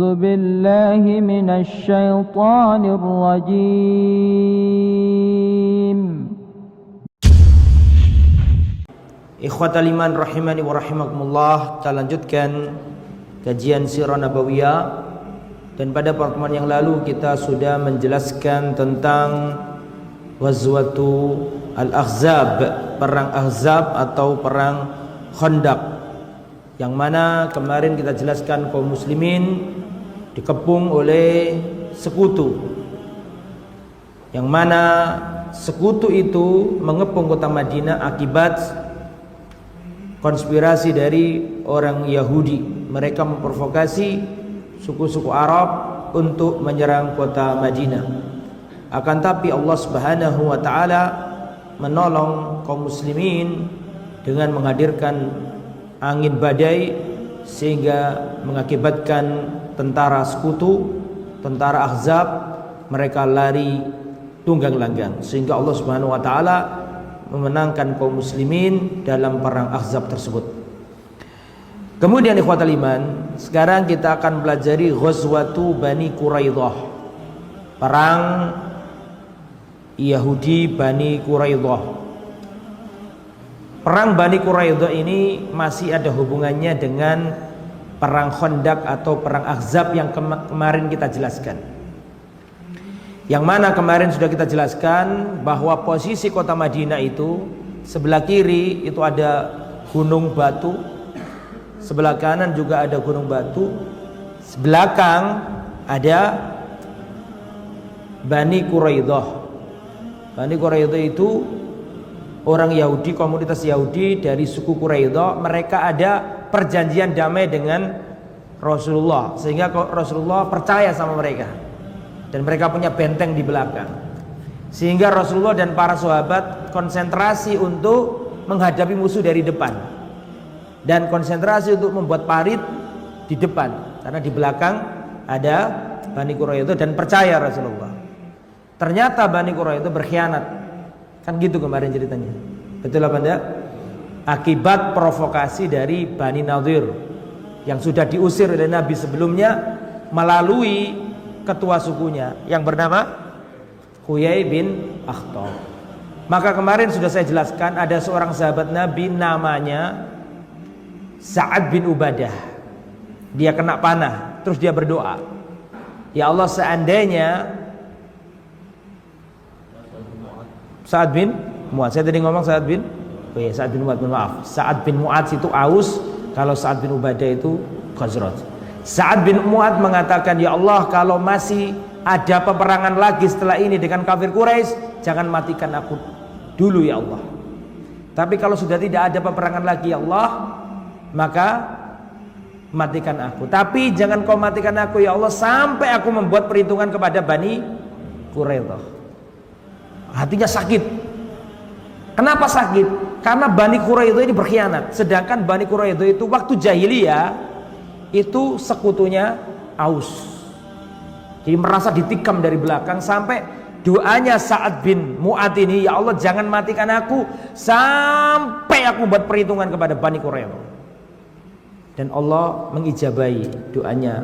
أعوذ بالله من الشيطان الرجيم. Ikhwatal iman rahimani wa rahimakumullah. Kita lanjutkan kajian sirah nabawiyah, dan pada pertemuan yang lalu kita sudah menjelaskan tentang Ghazwatu Al-Ahzab, perang Ahzab atau perang Khandaq, yang mana kemarin kita jelaskan kaum muslimin dikepung oleh sekutu, yang mana sekutu itu mengepung kota Madinah akibat konspirasi dari orang Yahudi. Mereka memprovokasi suku-suku Arab untuk menyerang kota Madinah. Akan tapi Allah Subhanahu wa taala menolong kaum muslimin dengan menghadirkan angin badai sehingga mengakibatkan tentara sekutu, tentara Ahzab, mereka lari tunggang langgang, sehingga Allah Subhanahu wa taala memenangkan kaum muslimin dalam perang Ahzab tersebut. Kemudian ikhwatal iman, sekarang kita akan pelajari Ghazwatu Bani Quraidah, perang Yahudi Bani Quraidah. Perang Bani Quraidah ini masih ada hubungannya dengan perang Khandaq atau perang Ahzab yang kemarin kita jelaskan. Yang mana kemarin sudah kita jelaskan bahwa posisi kota Madinah itu sebelah kiri itu ada gunung batu, sebelah kanan juga ada gunung batu, sebelakang ada Bani Quraidah. Bani Quraidah itu orang Yahudi, komunitas Yahudi dari suku Quraidah. Mereka ada perjanjian damai dengan Rasulullah, sehingga Rasulullah percaya sama mereka, dan mereka punya benteng di belakang, sehingga Rasulullah dan para sahabat konsentrasi untuk menghadapi musuh dari depan, dan konsentrasi untuk membuat parit di depan, karena di belakang ada Bani Quraidah, dan percaya Rasulullah. Ternyata Bani Quraidah berkhianat. Kan gitu kemarin ceritanya. Betul apa enggak? Akibat provokasi dari Bani Nadir yang sudah diusir oleh Nabi sebelumnya melalui ketua sukunya yang bernama Huyai bin Akhtab. Maka kemarin sudah saya jelaskan ada seorang sahabat Nabi namanya Sa'ad bin Ubadah. Dia kena panah, terus dia berdoa, ya Allah, seandainya Sa'ad bin Mu'adz. Saya tadi ngomong Sa'ad bin Sa'ad bin Mu'adz, maaf. Sa'ad bin Mu'adz itu Aus, kalau Sa'ad bin Ubadah itu Khazraj. Sa'ad bin Mu'adz mengatakan, ya Allah, kalau masih ada peperangan lagi setelah ini dengan kafir Quraisy, jangan matikan aku dulu ya Allah. Tapi kalau sudah tidak ada peperangan lagi ya Allah, maka matikan aku. Tapi jangan kau matikan aku ya Allah sampai aku membuat perhitungan kepada Bani Quraidah. Hatinya sakit. Kenapa sakit? Karena Bani Quraidah ini berkhianat. Sedangkan Bani Quraidah itu waktu jahiliyah itu sekutunya Aus. Jadi merasa ditikam dari belakang, sampai doanya Sa'ad bin Mu'adz ini, ya Allah, jangan matikan aku sampai aku buat perhitungan kepada Bani Quraidah. Dan Allah mengijabahi doanya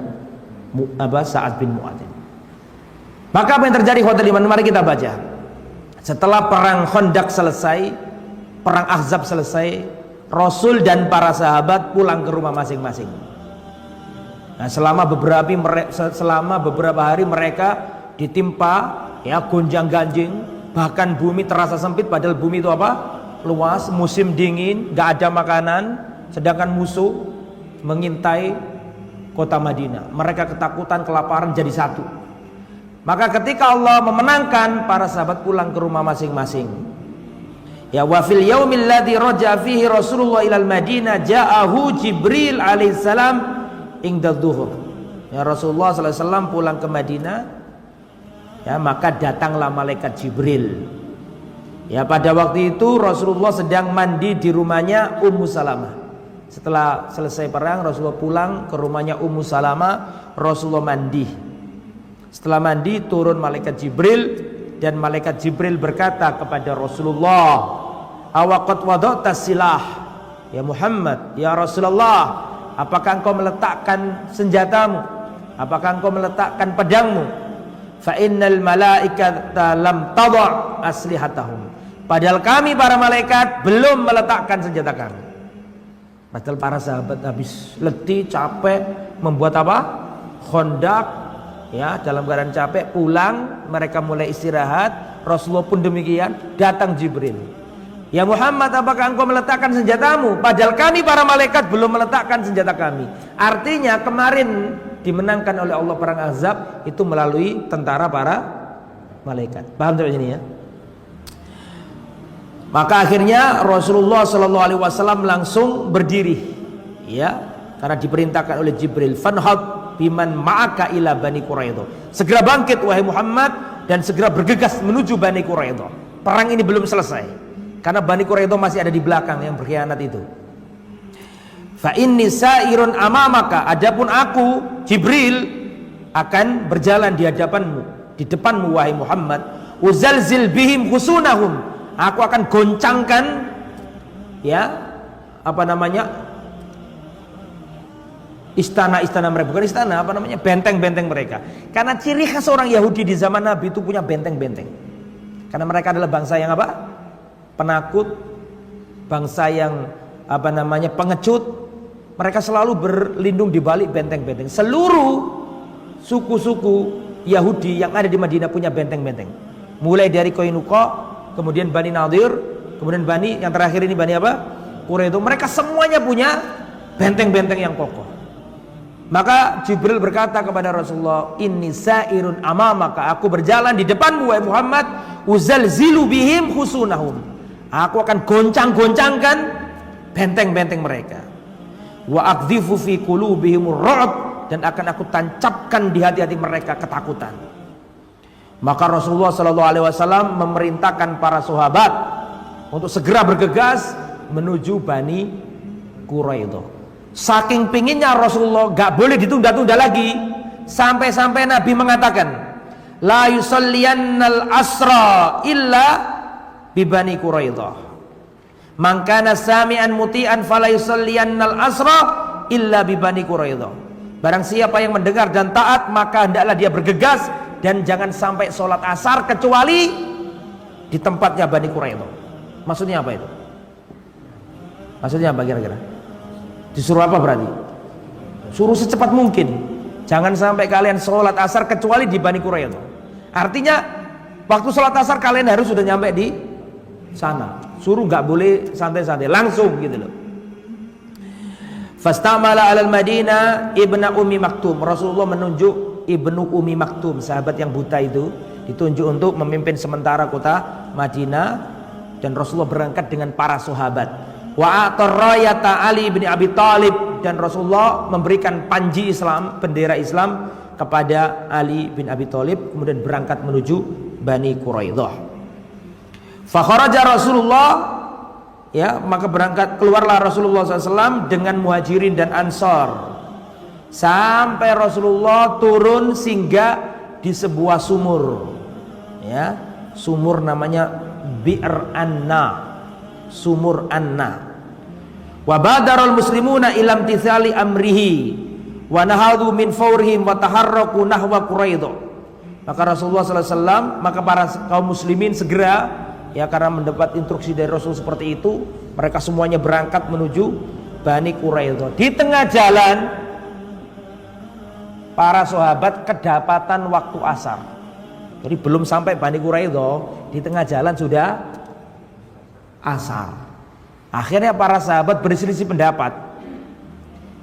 Sa'ad bin Mu'adz. Maka apa yang terjadi, khotbah iman? Mari kita baca. Setelah perang Khandaq selesai, perang Ahzab selesai, Rasul dan para sahabat pulang ke rumah masing-masing. Nah, selama beberapa hari mereka ditimpa ya gonjang-ganjing, bahkan bumi terasa sempit, padahal bumi itu apa? Luas, musim dingin, gak ada makanan, sedangkan musuh mengintai kota Madinah. Mereka ketakutan, kelaparan, jadi satu. Maka ketika Allah memenangkan, para sahabat pulang ke rumah masing-masing. Ya, wa fil yaumil ladzi raja'a fihi Rasulullah ilal Madinah ja'ahu Jibril alaihissalam ingda dhuhur. Ya, Rasulullah sallallahu alaihi wasallam pulang ke Madinah, ya, maka datanglah malaikat Jibril. Ya, pada waktu itu Rasulullah sedang mandi di rumahnya Ummu Salamah. Setelah selesai perang, Rasulullah pulang ke rumahnya Ummu Salamah, Rasulullah mandi. Setelah mandi, turun malaikat Jibril, dan malaikat Jibril berkata kepada Rasulullah, awaqad wada'ta silah ya Muhammad, ya Rasulullah, apakah engkau meletakkan senjatamu? apakah engkau meletakkan pedangmu? Fa innal malaikata lam tadha' aslihatahum. Padahal kami para malaikat belum meletakkan senjata kami. Padahal para sahabat habis letih, capek, membuat apa? Khandaq, ya, dalam keadaan capek, pulang, mereka mulai istirahat. Rasulullah pun demikian, datang Jibril. Ya Muhammad, apakah engkau meletakkan senjatamu? Padahal kami para malaikat belum meletakkan senjata kami. Artinya kemarin dimenangkan oleh Allah perang Ahzab itu melalui tentara para malaikat. Paham sampai sini ya? Maka akhirnya Rasulullah Shallallahu Alaihi Wasallam langsung berdiri, ya, karena diperintahkan oleh Jibril. Fanhad biman ma'aka ila Bani Quraidah. Segera bangkit wahai Muhammad dan segera bergegas menuju Bani Quraidah. Perang ini belum selesai, karena Bani Quraidah masih ada di belakang yang berkhianat itu. Fa inni sa'irun amamaka. Adapun aku Jibril akan berjalan di hadapanmu, di depanmu wahai Muhammad. Uzalzil bihim khusunahum. Aku akan goncangkan, ya, apa namanya, istana-istana mereka, bukan istana, apa namanya, benteng-benteng mereka. Karena ciri khas orang Yahudi di zaman Nabi itu punya benteng-benteng. Karena mereka adalah bangsa yang apa? Penakut, bangsa yang apa namanya, pengecut. Mereka selalu berlindung di balik benteng-benteng. Seluruh suku-suku Yahudi yang ada di Madinah punya benteng-benteng. Mulai dari Qainuqa, kemudian Bani Nadir, kemudian Bani, yang terakhir ini Bani apa? Quraidah. Mereka semuanya punya benteng-benteng yang kokoh. Maka Jibril berkata kepada Rasulullah, inni sa'irun amamaka. Aku berjalan di depanmu wahai Muhammad. Uzalzilu bihim khusunahum. Aku akan goncang-goncangkan benteng-benteng mereka. Wa aqdhifu fi qulubihimur ru'b. Dan akan aku tancapkan di hati-hati mereka ketakutan. Maka Rasulullah SAW memerintahkan para sahabat untuk segera bergegas menuju Bani Quraidah. Saking pinginnya Rasulullah gak boleh ditunda-tunda lagi, sampai-sampai Nabi mengatakan, la yusalliyannal asra illa bi Bani Quraidah. Man kana sami'an muti'an fala yusalliyannal asra illa bi Bani Quraidah. Barang siapa yang mendengar dan taat, maka hendaklah dia bergegas dan jangan sampai sholat asar kecuali di tempatnya Bani Quraidah. Maksudnya apa itu? Maksudnya apa kira-kira? Disuruh apa berarti? Suruh secepat mungkin. Jangan sampai kalian sholat asar kecuali di Bani Quraidah. Artinya waktu sholat asar kalian harus sudah nyampe di sana. Suruh nggak boleh santai-santai, langsung gitu loh. Fastamala alal Madinah ibna Ummi Maktum. Rasulullah menunjuk Ibnu Ummi Maktum, sahabat yang buta itu, ditunjuk untuk memimpin sementara kota Madinah. Dan Rasulullah berangkat dengan para sahabat. Wa atarrayata Ali bin Abi Thalib. Dan Rasulullah memberikan panji Islam, bendera Islam kepada Ali bin Abi Thalib. Kemudian berangkat menuju Bani Quraidah. Fa kharaja Rasulullah, ya, maka keluarlah Rasulullah SAW dengan Muhajirin dan Ansar. Sampai Rasulullah turun singgah di sebuah sumur, ya, sumur namanya Bi'r Anna, sumur Anna. Wa badarul muslimuna ilam tithali amrihi wa nahadu min fawrihim wa taharraku nahwa Quraidah. Maka Rasulullah SAW, maka para kaum muslimin segera, ya, karena mendapat instruksi dari Rasul seperti itu, mereka semuanya berangkat menuju Bani Quraidah. Di tengah jalan para sahabat kedapatan waktu asar. Jadi belum sampai Bani Quraidah, di tengah jalan sudah asar. Akhirnya para sahabat berselisih pendapat.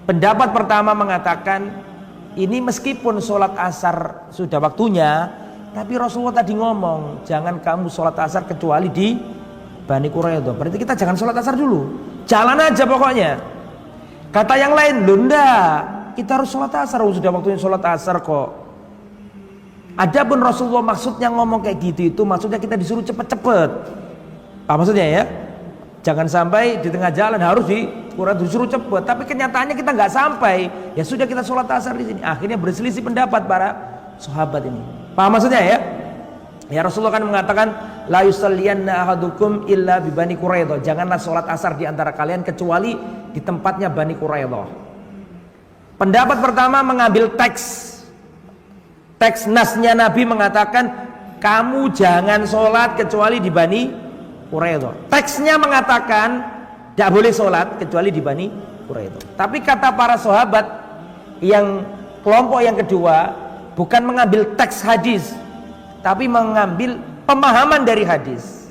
Pendapat pertama mengatakan, ini meskipun sholat asar sudah waktunya, tapi Rasulullah tadi ngomong, jangan kamu sholat asar kecuali di Bani Quraidah. Berarti kita jangan sholat asar dulu, jalan aja pokoknya. Kata yang lain, lunda, kita harus sholat asar, sudah waktunya sholat asar kok. Adapun Rasulullah maksudnya ngomong kayak gitu itu maksudnya kita disuruh cepet-cepet. Apa maksudnya ya? Jangan sampai di tengah jalan harus disuruh cepet. Tapi kenyataannya kita nggak sampai. Ya sudah kita sholat asar di sini. Akhirnya berselisih pendapat para sahabat ini. Paham maksudnya ya? Ya, Rasulullah kan mengatakan la yusalliyanna ahadukum illa bi Bani Quraidah. Janganlah sholat asar di antara kalian kecuali di tempatnya Bani Quraidah. Pendapat pertama mengambil teks Teks nasnya Nabi mengatakan kamu jangan sholat kecuali di Bani Quraidah. Teksnya mengatakan tidak boleh sholat kecuali di Bani Quraidah. Tapi kata para sahabat yang kelompok yang kedua bukan mengambil teks hadis, tapi mengambil pemahaman dari hadis.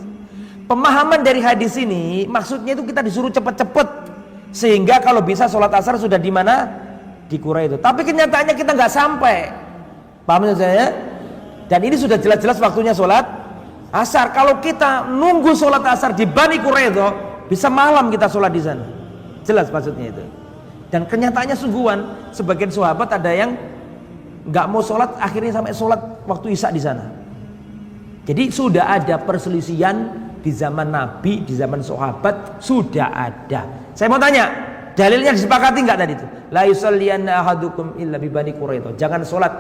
Pemahaman dari hadis ini maksudnya itu kita disuruh cepet-cepet sehingga kalau bisa sholat asar sudah di mana? Di Quraidah. Tapi kenyataannya kita nggak sampai. Paham maksud saya? Dan ini sudah jelas-jelas waktunya sholat asar. Kalau kita nunggu sholat asar di Bani Quraidah, bisa malam kita sholat di sana. Jelas maksudnya itu. Dan kenyataannya sungguhan. Sebagian sahabat ada yang nggak mau sholat, akhirnya sampai sholat waktu isya di sana. Jadi sudah ada perselisihan di zaman Nabi, di zaman sahabat sudah ada. Saya mau tanya, dalilnya disepakati nggak tadi itu? La yusalliyanna ahadukum illa bi Bani Quraidah. Jangan sholat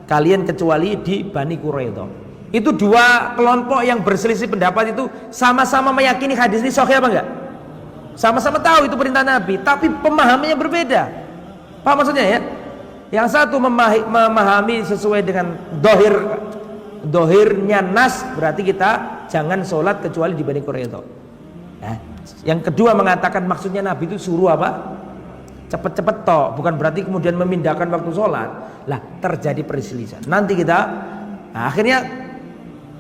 kalian kecuali di Bani Quraidah. Itu dua kelompok yang berselisih pendapat itu sama-sama meyakini hadis ini sahih apa enggak? Sama-sama tahu itu perintah Nabi, tapi pemahamannya berbeda. Paham maksudnya ya? Yang satu memahami sesuai dengan dohirnya nas, berarti kita jangan sholat kecuali di Bani Quraidah. Nah, yang kedua mengatakan maksudnya Nabi itu suruh apa? Cepet-cepet toh, bukan berarti kemudian memindahkan waktu sholat. Lah terjadi perselisihan. Nanti kita akhirnya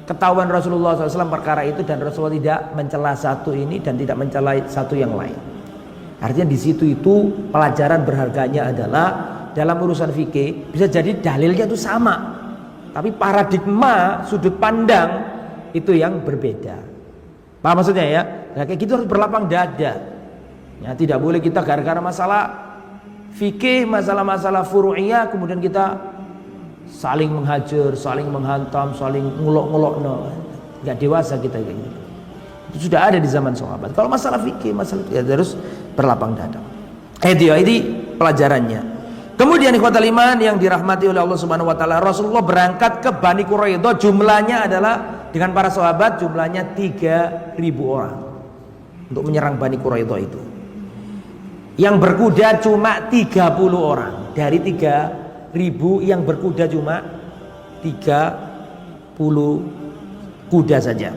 ketahuan Rasulullah SAW perkara itu dan Rasulullah tidak mencela satu ini dan tidak mencela satu yang lain. Artinya di situ itu pelajaran berharganya adalah dalam urusan fikih bisa jadi dalilnya itu sama, tapi paradigma sudut pandang itu yang berbeda. Paham maksudnya ya? Nah, kayak gitu harus berlapang dada. Ya, tidak boleh kita gara-gara masalah fikih, masalah-masalah furu'iyah kemudian kita saling menghajar, saling menghantam, saling ngulok-ngulok. No. Nggak dewasa kita kayak gitu. Itu sudah ada di zaman sahabat. Kalau masalah fikih, masalah ya harus berlapang dada. Ini pelajarannya. Kemudian ikhwatal iman yang dirahmati oleh Allah Subhanahu wa taala, Rasulullah berangkat ke Bani Quraidah, jumlahnya adalah dengan para sahabat jumlahnya 3.000 orang untuk menyerang Bani Quraidah itu. Yang berkuda cuma 30 orang. Dari 3.000 yang berkuda cuma 30 kuda saja.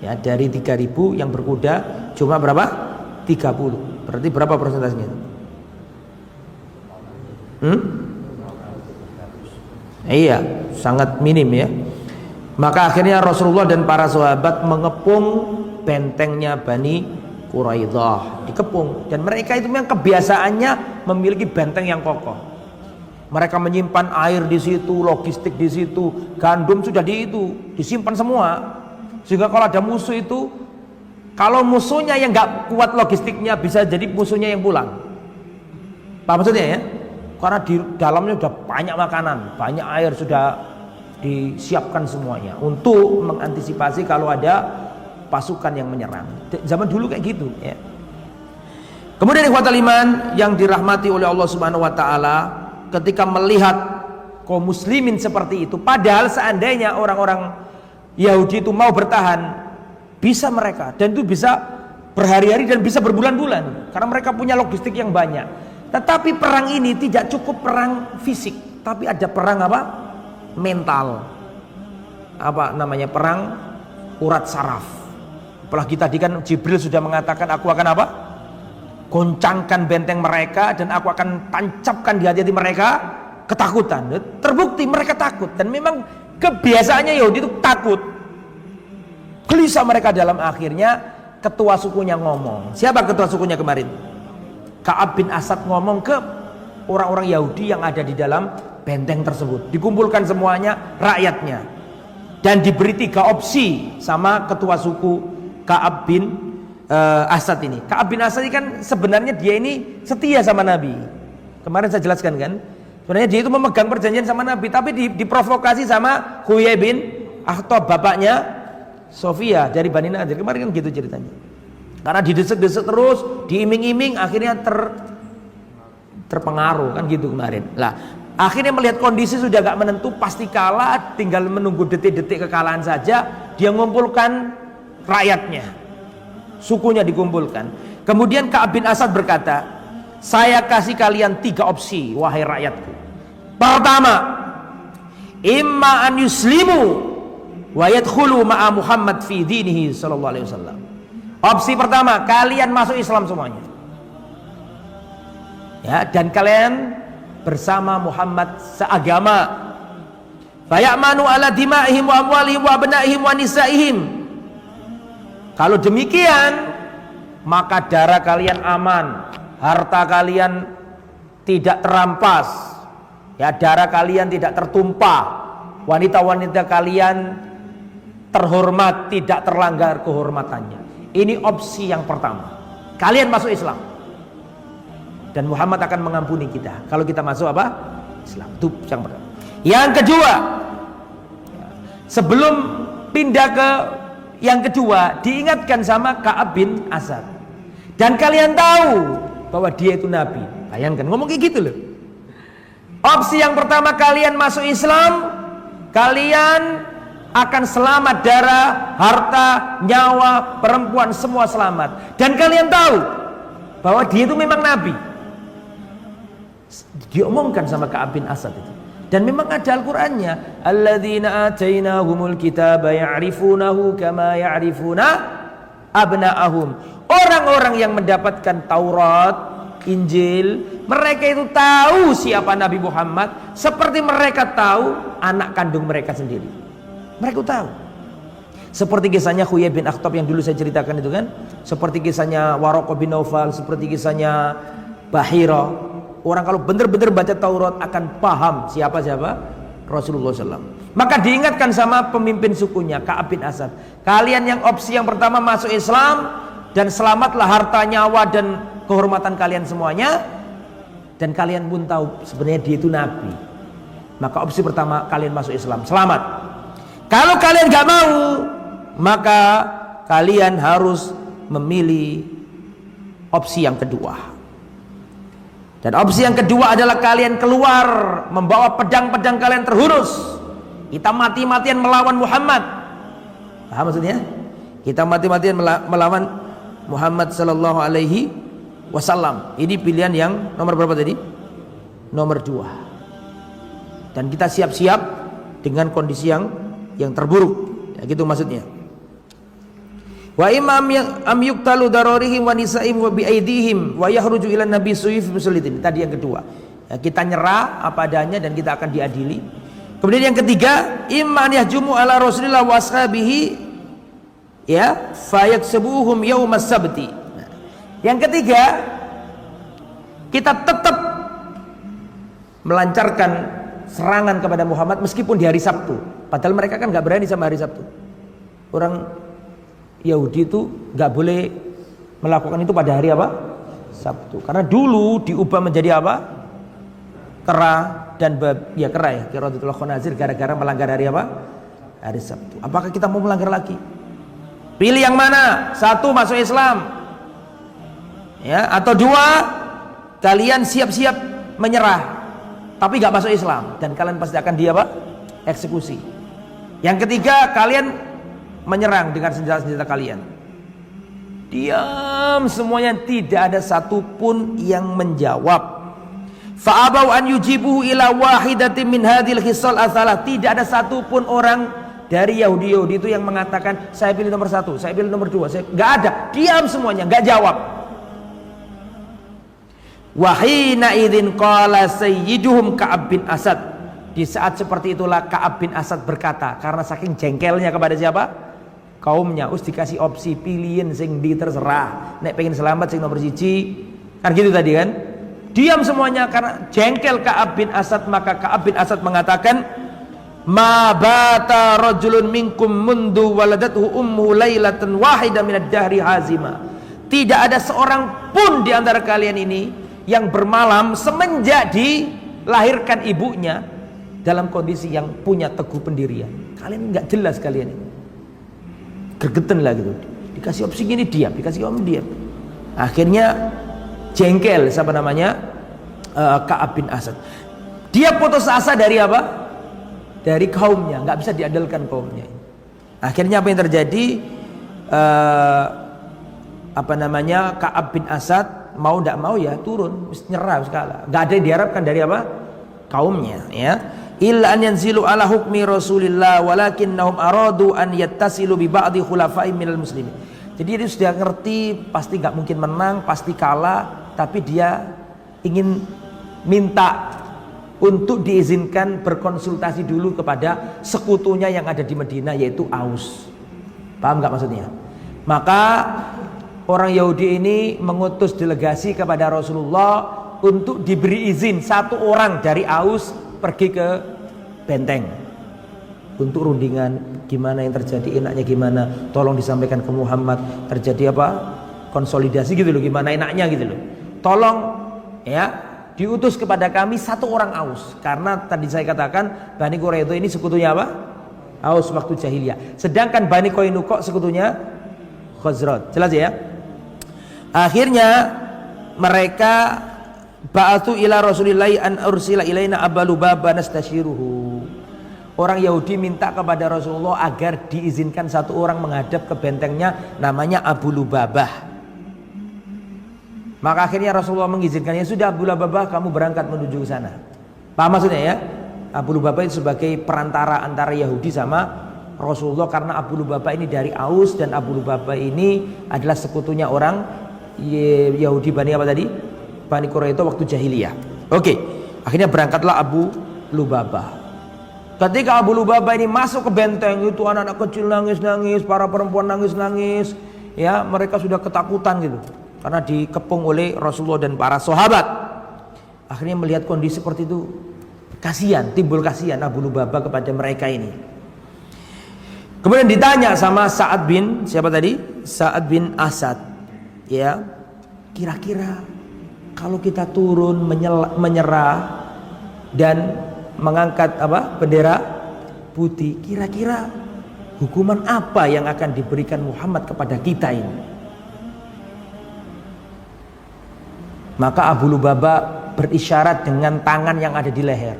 Ya, dari 3.000 yang berkuda cuma berapa? 30. Berarti berapa persentasenya? Iya, sangat minim ya. Maka akhirnya Rasulullah dan para sahabat mengepung bentengnya Bani Quraidah, dikepung, dan mereka itu memang kebiasaannya memiliki benteng yang kokoh. Mereka menyimpan air di situ, logistik di situ, gandum sudah disimpan semua. Sehingga kalau ada musuh itu, kalau musuhnya yang nggak kuat logistiknya bisa jadi musuhnya yang pulang. Apa maksudnya ya? Karena di dalamnya sudah banyak makanan, banyak air sudah disiapkan semuanya untuk mengantisipasi kalau ada pasukan yang menyerang. Zaman dulu kayak gitu ya. Kemudian ikhwatal iman yang dirahmati oleh Allah Subhanahu wa taala, ketika melihat kaum muslimin seperti itu, padahal seandainya orang-orang Yahudi itu mau bertahan, bisa mereka, dan itu bisa berhari-hari dan bisa berbulan-bulan karena mereka punya logistik yang banyak. Tetapi perang ini tidak cukup perang fisik, tapi ada perang apa? Mental. Apa namanya? Perang urat saraf. Apalagi tadi kan Jibril sudah mengatakan aku akan apa? Goncangkan benteng mereka dan aku akan tancapkan di hati-hati mereka ketakutan. Terbukti mereka takut dan memang kebiasaannya Yahudi itu takut. Gelisah mereka dalam akhirnya ketua sukunya ngomong. Siapa ketua sukunya kemarin? Ka'ab bin Asad ngomong ke orang-orang Yahudi yang ada di dalam benteng tersebut. Dikumpulkan semuanya rakyatnya dan diberi 3 opsi sama ketua suku Ka'ab bin Asad ini. Ka'ab bin Asad ini kan sebenarnya dia ini setia sama Nabi. Kemarin saya jelaskan kan, sebenarnya dia itu memegang perjanjian sama Nabi, tapi diprovokasi sama Huyai bin Akhtab, bapaknya Sofia dari Bani Nadir. Kemarin kan gitu ceritanya. Karena didesek-desek terus, diiming-iming, akhirnya terpengaruh kan gitu kemarin. Lah, akhirnya melihat kondisi sudah gak menentu, pasti kalah, tinggal menunggu detik-detik kekalahan saja, dia mengumpulkan rakyatnya, sukunya dikumpulkan. Kemudian Ka'ab bin Asad berkata, saya kasih kalian 3 opsi wahai rakyatku. Pertama, imma an yuslimu wa yadkhulu ma'a Muhammad fi dinihi sallallahu alaihi wasallam. Opsi pertama, kalian masuk Islam semuanya. Ya, dan kalian bersama Muhammad seagama. Fayamanu ala dima'ihim wa amwalihim wa abna'ihim wa nisa'ihim. Kalau demikian, maka darah kalian aman, harta kalian tidak terampas, ya, darah kalian tidak tertumpah, wanita-wanita kalian terhormat, tidak terlanggar kehormatannya. Ini opsi yang pertama. Kalian masuk Islam, dan Muhammad akan mengampuni kita kalau kita masuk apa? Islam. Itu yang pertama. Yang kedua, sebelum pindah ke yang kedua, diingatkan sama Ka'ab bin Asad. Dan kalian tahu bahwa dia itu nabi. Bayangkan ngomong kayak gitu loh. Opsi yang pertama, kalian masuk Islam, kalian akan selamat, darah, harta, nyawa, perempuan semua selamat. Dan kalian tahu bahwa dia itu memang nabi. Diomongkan sama Ka'ab bin Asad itu. Dan memang ada Al-Qur'annya, alladzina atainahumul kitaba ya'rifunahu kama ya'rifuna abna'ahum. Orang-orang yang mendapatkan Taurat, Injil, mereka itu tahu siapa Nabi Muhammad seperti mereka tahu anak kandung mereka sendiri. Mereka tahu. Seperti kisahnya Huyai bin Akhtab yang dulu saya ceritakan itu kan, seperti kisahnya Waraqah bin Naufal, seperti kisahnya Bahira. Orang kalau benar-benar baca Taurat akan paham siapa-siapa Rasulullah SAW. Maka diingatkan sama pemimpin sukunya, Ka'ab bin Asad, kalian yang opsi yang pertama masuk Islam dan selamatlah harta, nyawa dan kehormatan kalian semuanya. Dan kalian pun tahu sebenarnya dia itu nabi. Maka opsi pertama, kalian masuk Islam, selamat. Kalau kalian gak mau, maka kalian harus memilih opsi yang kedua. Dan opsi yang kedua adalah kalian keluar membawa pedang-pedang kalian terhunus. Kita mati-matian melawan Muhammad. Paham maksudnya? Kita mati-matian melawan Muhammad sallallahu alaihi wasallam. Ini pilihan yang nomor berapa tadi? Nomor 2. Dan kita siap-siap dengan kondisi yang terburuk. Ya, gitu maksudnya. Wa imam am yuqtalu dararihim wa nisaihim wa biaidihim wa yahruju ila nabi suyuf muslimin. Tadi yang kedua, ya, kita nyerah apa adanya dan kita akan diadili. Kemudian yang ketiga, imman yahjumu ala rasulillah wa ashabihi, ya, fayaksubuhum yaumas sabti. Nah, yang ketiga, kita tetap melancarkan serangan kepada Muhammad meskipun di hari Sabtu. Padahal mereka kan nggak berani sama hari Sabtu. Orang Yahudi itu nggak boleh melakukan itu pada hari apa? Sabtu. Karena dulu diubah menjadi apa? Kera dan ya kera ya, Qiratul Khonazir, gara-gara melanggar hari apa? Hari Sabtu. Apakah kita mau melanggar lagi? Pilih yang mana? 1, masuk Islam. Ya, atau 2, kalian siap-siap menyerah tapi nggak masuk Islam dan kalian pasti akan eksekusi. Yang ketiga, kalian menyerang dengan senjata-senjata kalian. Diam semuanya, tidak ada satupun yang menjawab. Fa'abau an yujibuhu ila wahidatin min hadhil khisal atsalah. Tidak ada satupun orang dari Yahudi itu yang mengatakan saya pilih nomor 1, saya pilih nomor 2. Nggak ada. Diam semuanya, nggak jawab. Wa hina idzin qala sayyiduhum Ka'ab bin Asad. Di saat seperti itulah Ka'ab bin Asad berkata, karena saking jengkelnya kepada siapa? Kaumnya. Us dikasih opsi, pilihin sing di terserah. Nek pengen selamat sing nomor 1. Kan gitu tadi kan? Diam semuanya karena jengkel Ka'ab bin Asad. Maka Ka'ab bin Asad mengatakan, ma bata rajulun minkum mundu waladathu ummu lailatan wahida minad dahri hazima. Tidak ada seorang pun di antara kalian ini yang bermalam semenjak dilahirkan ibunya dalam kondisi yang punya teguh pendirian. Kalian nggak jelas kalian ini. Gergeten lah gitu. Dikasih opsi gini diam, dikasih opsi diam. Akhirnya jengkel siapa namanya? Ka'ab bin Asad. Dia putus asa dari apa? Dari kaumnya, nggak bisa diandalkan kaumnya. Akhirnya apa yang terjadi? Ka'ab bin Asad mau tidak mau ya turun, nyerah sekali. Nggak ada yang diharapkan dari apa? Kaumnya, ya. illa an yanzilu ala hukmi Rasulillah walakinnahum aradu an yattasilu bi ba'di khulafai minal muslimin. Jadi dia sudah ngerti pasti nggak mungkin menang, pasti kalah, tapi dia ingin minta untuk diizinkan berkonsultasi dulu kepada sekutunya yang ada di Madinah, yaitu Aus. Paham nggak maksudnya? Maka orang Yahudi ini mengutus delegasi kepada Rasulullah untuk diberi izin satu orang dari Aus pergi ke benteng untuk rundingan gimana yang terjadi, enaknya gimana, tolong disampaikan ke Muhammad, terjadi apa, konsolidasi gitu loh, gimana enaknya gitu loh, tolong ya diutus kepada kami satu orang Aus. Karena tadi saya katakan Bani Quraidah ini sekutunya apa? Aus waktu jahiliyah. Sedangkan Bani Qainuqa sekutunya Khazraj. Jelas ya? Akhirnya mereka ba'atu ila Rasulillahi an ursila ilaina Aba Lubabah nastashiruhu. Orang Yahudi minta kepada Rasulullah agar diizinkan satu orang menghadap ke bentengnya namanya Abu Lubabah. Maka akhirnya Rasulullah mengizinkannya, sudah Abu Lubabah kamu berangkat menuju ke sana. Paham maksudnya ya? Abu Lubabah itu sebagai perantara antara Yahudi sama Rasulullah, karena Abu Lubabah ini dari Aus dan Abu Lubabah ini adalah sekutunya orang Yahudi Bani apa tadi? Bani Quraidah waktu jahiliyah. Oke, akhirnya berangkatlah Abu Lubabah. Ketika Abu Lubabah ini masuk ke benteng, itu anak-anak kecil nangis-nangis, para perempuan nangis-nangis, ya mereka sudah ketakutan gitu, karena dikepung oleh Rasulullah dan para sahabat. Akhirnya melihat kondisi seperti itu, kasihan, timbul kasihan Abu Lubabah kepada mereka ini. Kemudian ditanya sama Sa'ad bin, siapa tadi? Sa'ad bin Asad, ya, kira-kira kalau kita turun menyerah dan mengangkat apa, bendera putih, kira-kira hukuman apa yang akan diberikan Muhammad kepada kita ini? Maka Abu Lubabah berisyarat dengan tangan yang ada di leher.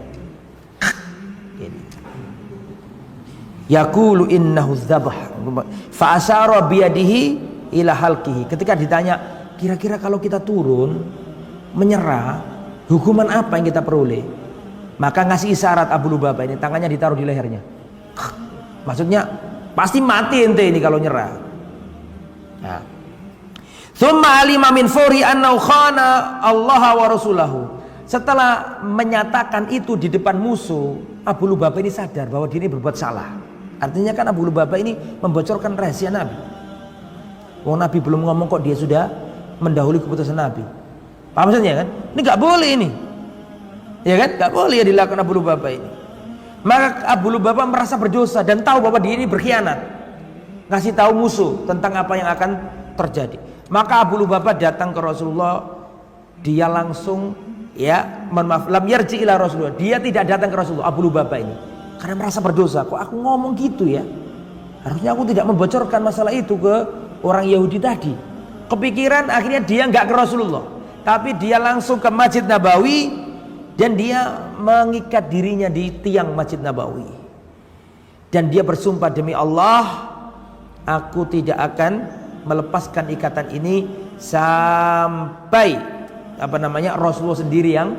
Yaqulu innahu dzabh fa asyara biyadihi ila halqihi. Ketika ditanya, kira-kira kalau kita turun menyerah, hukuman apa yang kita peroleh? Maka ngasih isyarat Abu Lubabah ini, tangannya ditaruh di lehernya. Maksudnya pasti mati ente ini kalau nyerah. Nah. Tsumma alima min fawri annahu khana Allah wa rasulahu. Setelah menyatakan itu di depan musuh, Abu Lubabah ini sadar bahwa dia ini berbuat salah. Artinya kan Abu Lubabah ini membocorkan rahasia Nabi. Wong Nabi belum ngomong kok dia sudah mendahului keputusan Nabi. Paham maksudnya kan? Ini nggak boleh ini. Ya kan? Gak boleh ya dilakukan Abu Lubabah ini. Maka Abu Lubabah merasa berdosa dan tahu bahwa dia ini berkhianat, ngasih tahu musuh tentang apa yang akan terjadi. Maka Abu Lubabah datang ke Rasulullah. Dia langsung ya, mohon maaf, lam yarji ila Rasulullah. Dia tidak datang ke Rasulullah, Abu Lubabah ini, karena merasa berdosa. Kok aku ngomong gitu ya? Harusnya aku tidak membocorkan masalah itu ke orang Yahudi tadi. Kepikiran, akhirnya dia nggak ke Rasulullah, tapi dia langsung ke Masjid Nabawi. Dan dia mengikat dirinya di tiang Masjid Nabawi. Dan dia bersumpah, demi Allah, aku tidak akan melepaskan ikatan ini sampai Rasulullah sendiri yang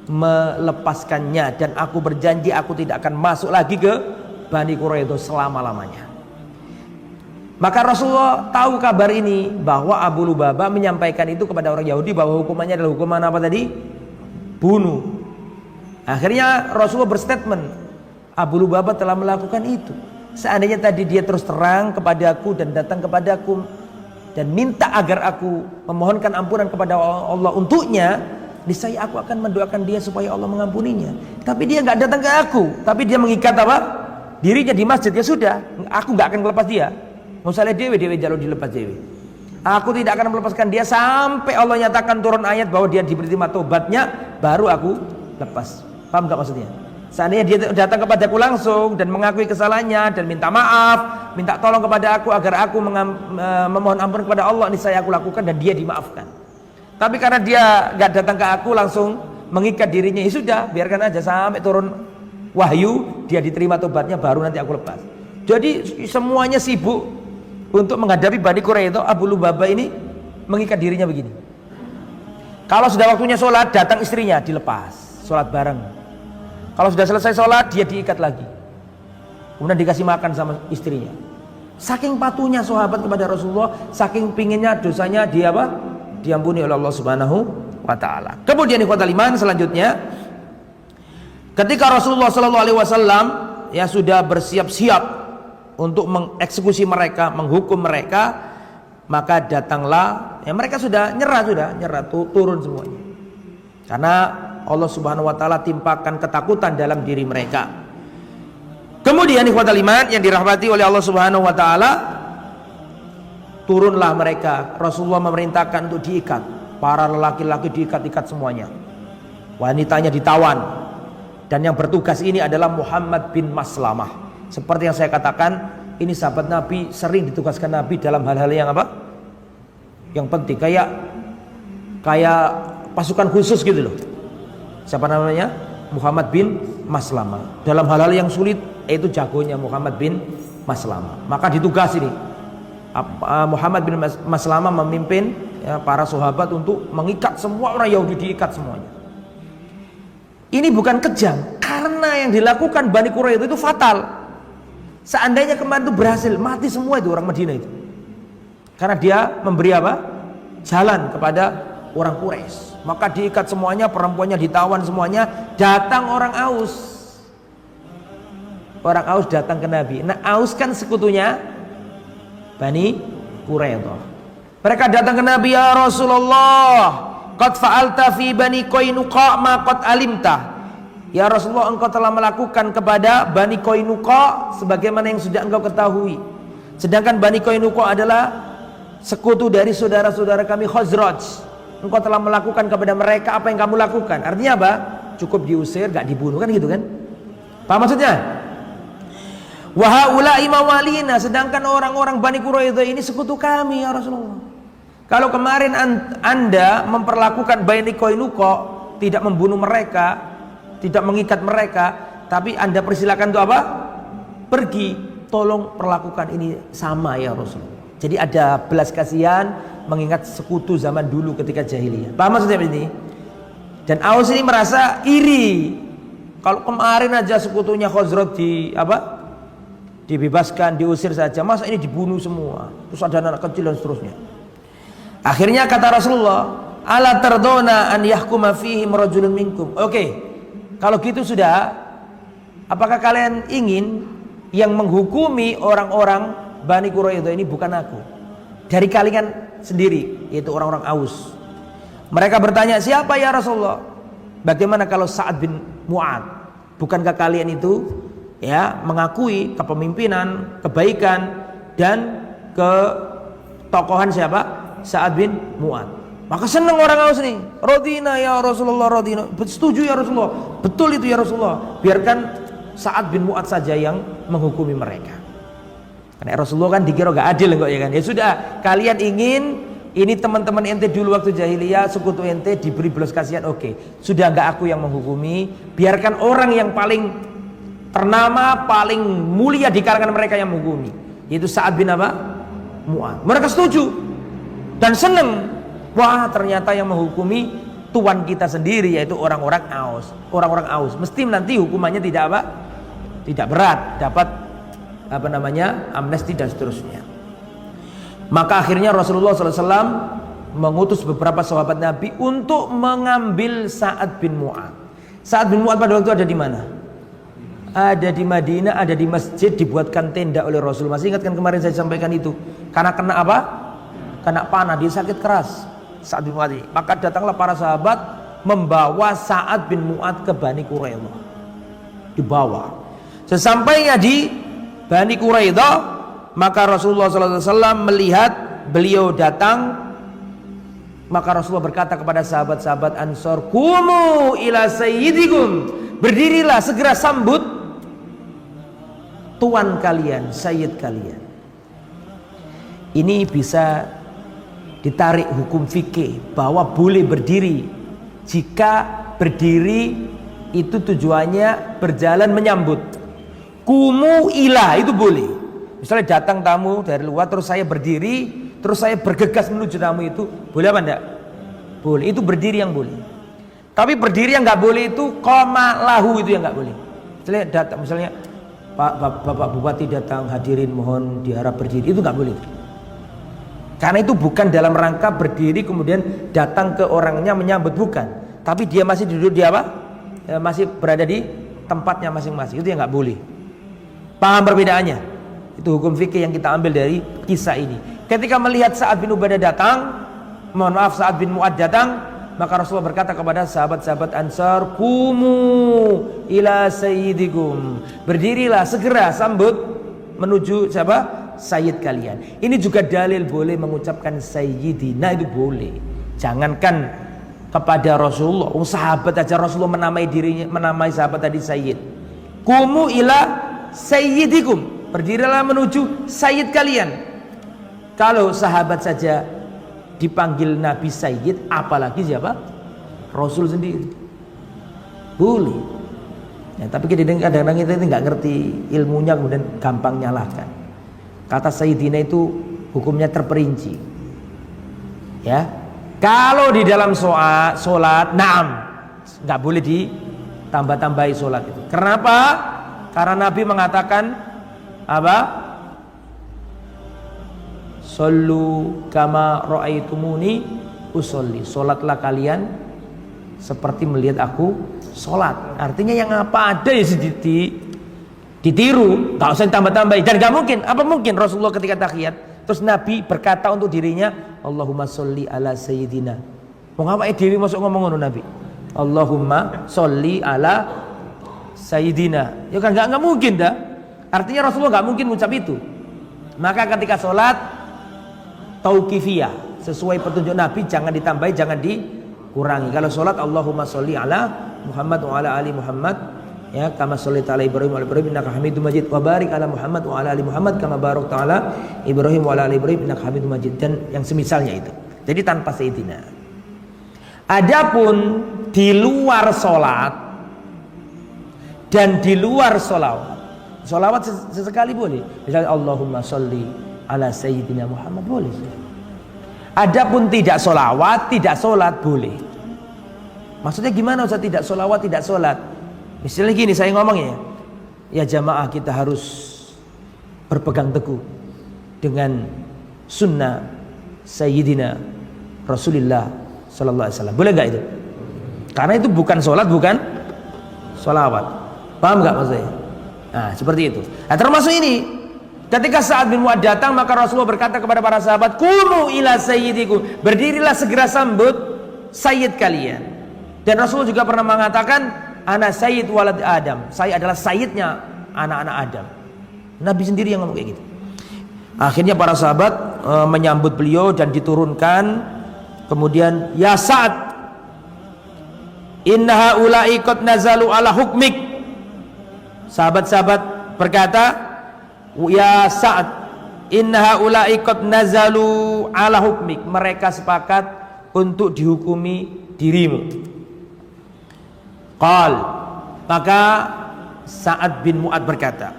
melepaskannya. Dan aku berjanji aku tidak akan masuk lagi ke Bani Quraidah selama-lamanya. Maka Rasulullah tahu kabar ini, bahwa Abu Lubabah menyampaikan itu kepada orang Yahudi, bahwa hukumannya adalah hukuman apa tadi? Bunuh. Akhirnya Rasulullah berstatement, Abu Lubabah telah melakukan itu. Seandainya tadi dia terus terang kepadaku dan datang kepadaku dan minta agar aku memohonkan ampunan kepada Allah untuknya, niscaya aku akan mendoakan dia supaya Allah mengampuninya. Tapi dia nggak datang ke aku, tapi dia mengikat apa? Dirinya di masjid. Ya sudah, aku nggak akan melepas dia. Misalnya dewe jalur dilepas dewe. Aku tidak akan melepaskan dia sampai Allah nyatakan turun ayat bahwa dia diberi tobatnya, baru aku lepas. Paham gak maksudnya? Seandainya dia datang kepadaku langsung dan mengakui kesalahannya dan minta maaf, minta tolong kepada aku agar aku memohon ampun kepada Allah, ini saya aku lakukan dan dia dimaafkan. Tapi karena dia gak datang ke aku langsung mengikat dirinya, ya sudah, biarkan aja sampai turun wahyu, dia diterima tobatnya, baru nanti aku lepas. Jadi semuanya sibuk untuk menghadapi Bani Quraidah. Abu Lubabah ini mengikat dirinya begini. Kalau sudah waktunya sholat, datang istrinya, dilepas, sholat bareng. Kalau sudah selesai sholat, dia diikat lagi. Kemudian dikasih makan sama istrinya. Saking patuhnya sahabat kepada Rasulullah, saking pinginnya dosanya dia apa? Diampuni oleh Allah Subhanahu wa taala. Kemudian ikhwatal iman, selanjutnya ketika Rasulullah sallallahu alaihi wasallam ya sudah bersiap-siap untuk mengeksekusi mereka, menghukum mereka, maka datanglah ya mereka sudah nyerah turun semuanya. Karena Allah Subhanahu wa taala timpakan ketakutan dalam diri mereka. Kemudian ikhwatal iman yang dirahmati oleh Allah Subhanahu wa taala, turunlah mereka. Rasulullah memerintahkan untuk diikat. Para lelaki-laki diikat-ikat semuanya. Wanitanya ditawan. Dan yang bertugas ini adalah Muhammad bin Maslamah. Seperti yang saya katakan, ini sahabat Nabi sering ditugaskan Nabi dalam hal-hal yang apa? Yang penting, kayak pasukan khusus gitu loh. Siapa namanya? Muhammad bin Maslamah. Dalam hal-hal yang sulit itu jagonya Muhammad bin Maslamah. Maka ditugasi ini Muhammad bin Maslamah memimpin ya, para sahabat untuk mengikat semua orang Yahudi, diikat semuanya. Ini bukan kejam, karena yang dilakukan Bani Quraidah itu fatal. Seandainya kemarin itu berhasil, mati semua itu orang Madinah itu. Karena dia memberi apa? Jalan kepada orang Quraisy. Maka diikat semuanya, perempuannya ditawan semuanya. Datang orang Aus. Orang Aus datang ke Nabi. Nah, Aus kan sekutunya Bani Quraidah. Mereka datang ke Nabi, ya Rasulullah, qad fa'alta fi Bani Qainuqa ma qad alimta. Ya Rasulullah, engkau telah melakukan kepada Bani Qainuqa sebagaimana yang sudah engkau ketahui. Sedangkan Bani Qainuqa adalah sekutu dari saudara-saudara kami Khazraj. Engkau telah melakukan kepada mereka apa yang kamu lakukan. Artinya apa? Cukup diusir, gak dibunuh, kan gitu kan? Paham maksudnya? Wa haula'i mawalina, sedangkan orang-orang Bani Quraidah ini sekutu kami ya Rasulullah. Kalau kemarin Anda memperlakukan Bani Qainuqa, tidak membunuh mereka, tidak mengikat mereka, tapi Anda persilakan untuk apa? Pergi, tolong perlakukan ini sama ya Rasulullah. Jadi ada belas kasihan, mengingat sekutu zaman dulu ketika jahiliyah. Paham maksudnya ini? Dan Aus ini merasa iri. Kalau kemarin aja sekutunya Khazraj dibebaskan, diusir saja, masa ini dibunuh semua, terus ada anak kecil dan seterusnya. Akhirnya kata Rasulullah, ala tardona an yahkuma fihim rajulun minkum. Oke, kalau gitu sudah, apakah kalian ingin yang menghukumi orang-orang Bani Quraidah ini bukan aku, dari kalian sendiri, yaitu orang-orang Aus. Mereka bertanya, siapa ya Rasulullah? Bagaimana kalau Sa'ad bin Mu'ad? Bukankah kalian itu ya mengakui kepemimpinan, kebaikan dan ketokohan siapa? Sa'ad bin Mu'ad. Maka senang orang Aus nih. Radina ya Rasulullah, radina. Setuju ya Rasulullah. Betul itu ya Rasulullah. Biarkan Sa'ad bin Mu'ad saja yang menghukumi mereka. Karena Rasulullah kan dikira gak adil kok ya kan. Ya sudah, kalian ingin ini teman-teman ente dulu waktu jahiliyah, sekutu ente diberi belas kasihan, oke. Sudah gak aku yang menghukumi, biarkan orang yang paling ternama, paling mulia di kalangan mereka yang menghukumi, yaitu Sa'ad bin apa? Mu'ad. Mereka setuju dan senang. Wah, ternyata yang menghukumi tuan kita sendiri, yaitu orang-orang Aus. Orang-orang Aus mesti nanti hukumannya tidak apa? Tidak berat, dapat amnesti dan seterusnya. Maka akhirnya Rasulullah SAW mengutus beberapa sahabat Nabi untuk mengambil Sa'ad bin Mu'ad. Sa'ad bin Mu'ad pada waktu ada di mana? Ada di Madinah, ada di masjid, dibuatkan tenda oleh Rasul. Masih ingat kan kemarin saya sampaikan itu? Karena kena apa? Kena panah, dia sakit keras Sa'ad bin Mu'ad. Maka datanglah para sahabat membawa Sa'ad bin Mu'ad ke Bani Quraidah. Dibawa. Sesampainya di Bani Quraidah, maka Rasulullah SAW melihat beliau datang, maka Rasulullah berkata kepada sahabat-sahabat Ansor, kumu ila sayyidikum, berdirilah segera sambut tuan kalian, sayyid kalian. Ini bisa ditarik hukum fikih bahwa boleh berdiri jika berdiri itu tujuannya berjalan menyambut. Kumu ilah itu boleh. Misalnya datang tamu dari luar, terus saya berdiri, terus saya bergegas menuju tamu itu, boleh apa enggak? Boleh, itu berdiri yang boleh. Tapi berdiri yang nggak boleh itu koma lahu, itu yang nggak boleh. Misalnya Bapak Bupati datang, hadirin mohon diharap berdiri, itu nggak boleh. Karena itu bukan dalam rangka berdiri kemudian datang ke orangnya menyambut, bukan. Tapi dia masih duduk di apa? Masih berada di tempatnya masing-masing, itu yang nggak boleh. Paham perbedaannya? Itu hukum fikih yang kita ambil dari kisah ini. Ketika melihat Sa'ad bin Ubadah datang, Sa'ad bin Mu'ad datang, maka Rasulullah berkata kepada sahabat-sahabat Ansar, "Kumu ila sayyidikum." Berdirilah segera sambut menuju siapa? Sayyid kalian. Ini juga dalil boleh mengucapkan sayyidina, itu boleh. Jangankan kepada Rasulullah, sahabat aja Rasulullah menamai sahabat tadi sayyid. Kumu ila sayyidikum. Berdirilah menuju sayyid kalian. Kalau sahabat saja dipanggil Nabi sayyid, apalagi siapa? Rasul sendiri. Boleh. Ya, tapi kadang-kadang kita nggak ngerti ilmunya, kemudian gampang nyalahkan. Kata sayyidina itu hukumnya terperinci. Ya. Kalau di dalam sholat, naam, nggak boleh ditambah-tambahi sholat itu. Kenapa? Karena Nabi mengatakan apa? Sallu kama ra'aitumuni usolli. Sholatlah kalian seperti melihat aku sholat. Artinya yang apa ada ya ditiru, nggak usah ditambah-tambahi. Dan nggak mungkin, apa mungkin Rasulullah ketika tahiyat terus Nabi berkata untuk dirinya, Allahumma sholli ala sayyidina. Mau ngapain diri masuk ngomong ngono Nabi? Allahumma sholli ala sayyidina. Ya kan nggak mungkin dah. Artinya Rasulullah nggak mungkin mengucap itu. Maka ketika sholat tauqifiyah, sesuai petunjuk Nabi, jangan ditambahi, jangan dikurangi. Kalau sholat Allahumma sholli ala Muhammad wa ala ali Muhammad, ya, kama shallaita ala Ibrahim wa ala Ibrahim innaka Hamidum Majid, wa barik ala Muhammad wa ala ali Muhammad kama barakta ala Ibrahim wa ala ali Ibrahim innaka Hamidum Majid, dan yang semisalnya itu. Jadi tanpa sayyidina. Adapun di luar salat dan di luar sholawat sesekali boleh. Misalnya Allahumma sholli ala sayyidina Muhammad, boleh. Adapun tidak sholawat, tidak sholat, boleh. Maksudnya gimana Ustaz tidak sholawat, tidak sholat? Misalnya gini, saya ngomongnya, ya jamaah kita harus berpegang teguh dengan sunnah Sayyidina Rasulullah Sallallahu Alaihi Wasallam. Boleh nggak itu? Karena itu bukan sholat, bukan sholawat. Paham nggak maksudnya? Nah seperti itu. Nah termasuk ini, ketika Sa'ad bin Mu'ad datang, maka Rasulullah berkata kepada para sahabat, "Qumu ila sayyidikum." Berdirilah segera sambut sayyid kalian. Dan Rasulullah juga pernah mengatakan, "Ana sayyid walad Adam." Saya adalah sayyidnya anak-anak Adam. Nabi sendiri yang ngomong kayak gitu. Akhirnya para sahabat menyambut beliau dan diturunkan. Kemudian, "Ya Sa'ad, inna haula'i qad nazalu ala hukmik." Sahabat-sahabat berkata, "Ya Sa'ad, inna haula'i qad nazalu ala hukmik." Mereka sepakat untuk dihukumi dirimu. Qal, maka Sa'ad bin Mu'ad berkata,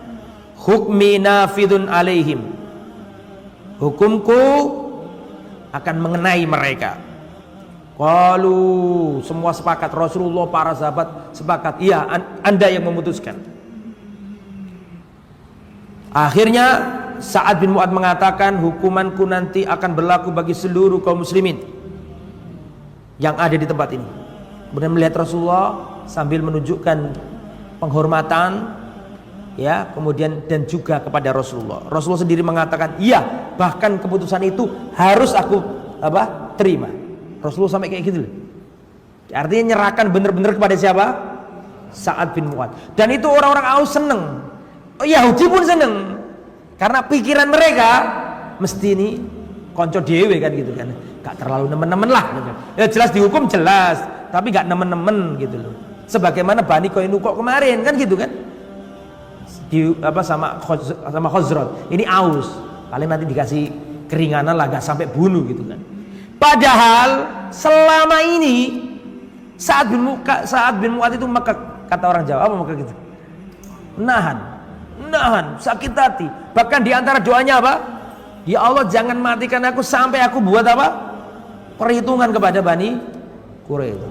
"Hukmi nafidun alaihim." Hukumku akan mengenai mereka. Qalu, semua sepakat, Rasulullah, para sahabat sepakat, iya, Anda yang memutuskan. Akhirnya Sa'ad bin Mu'ad mengatakan, "Hukumanku nanti akan berlaku bagi seluruh kaum muslimin yang ada di tempat ini." Kemudian melihat Rasulullah sambil menunjukkan penghormatan, ya, kemudian dan juga kepada Rasulullah. Rasulullah sendiri mengatakan, "Iya, bahkan keputusan itu harus aku terima." Rasulullah sampai kayak gitu loh. Artinya nyerahkan benar-benar kepada siapa? Sa'ad bin Mu'ad. Dan itu orang-orang Aus seneng. Yahudi pun seneng. Karena pikiran mereka mesti ini konco dewe kan gitu kan. Gak terlalu nemen-nemen lah gitu. Ya jelas dihukum jelas, tapi gak nemen-nemen gitu loh. Sebagaimana Bani Qainuqa kemarin kan gitu kan. Sama Khazraj. Ini Aus. Paling nanti dikasih keringanan lah, gak sampai bunuh gitu kan. Padahal selama ini Sa'ad bin Mu'ad itu maka kata orang Jawa apa maka gitu? Nahan, sakit hati. Bahkan di antara doanya apa? Ya Allah, jangan matikan aku sampai aku buat apa? Perhitungan kepada Bani Quraisy.